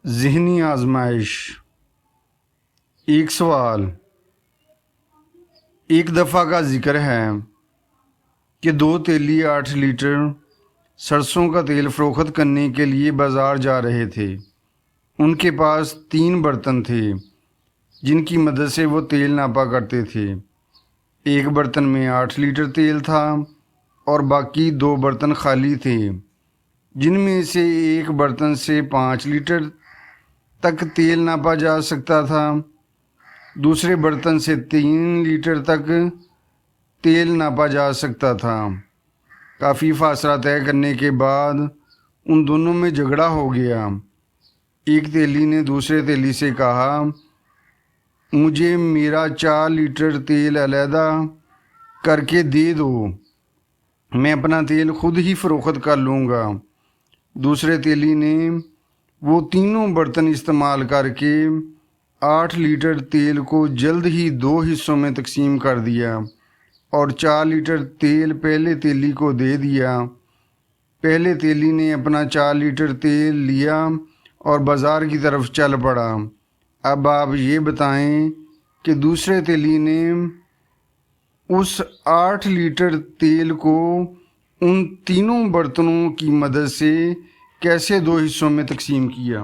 ذہنی آزمائش۔ ایک سوال۔ ایک دفعہ کا ذکر ہے کہ دو تیلی 8 لیٹر سرسوں کا تیل فروخت کرنے کے لیے بازار جا رہے تھے۔ ان کے پاس 3 برتن تھے جن کی مدد سے وہ تیل ناپا کرتے تھے۔ ایک برتن میں 8 لیٹر تیل تھا اور باقی 2 برتن خالی تھے، جن میں سے ایک برتن سے 5 لیٹر تک تیل ناپا جا سکتا تھا، دوسرے برتن سے 3 لیٹر تک تیل ناپا جا سکتا تھا۔ کافی فاصلہ طے کرنے کے بعد ان دونوں میں جھگڑا ہو گیا۔ ایک تیلی نے دوسرے تیلی سے کہا، مجھے میرا 4 لیٹر تیل علیحدہ کر کے دے دو، میں اپنا تیل خود ہی فروخت کر لوں گا۔ دوسرے تیلی نے وہ تینوں برتن استعمال کر کے 8 لیٹر تیل کو جلد ہی 2 حصوں میں تقسیم کر دیا اور 4 لیٹر تیل پہلے تیلی کو دے دیا۔ پہلے تیلی نے اپنا 4 لیٹر تیل لیا اور بازار کی طرف چل پڑا۔ اب آپ یہ بتائیں کہ دوسرے تیلی نے اس 8 لیٹر تیل کو ان تینوں برتنوں کی مدد سے کیسے 2 حصوں میں تقسیم کیا؟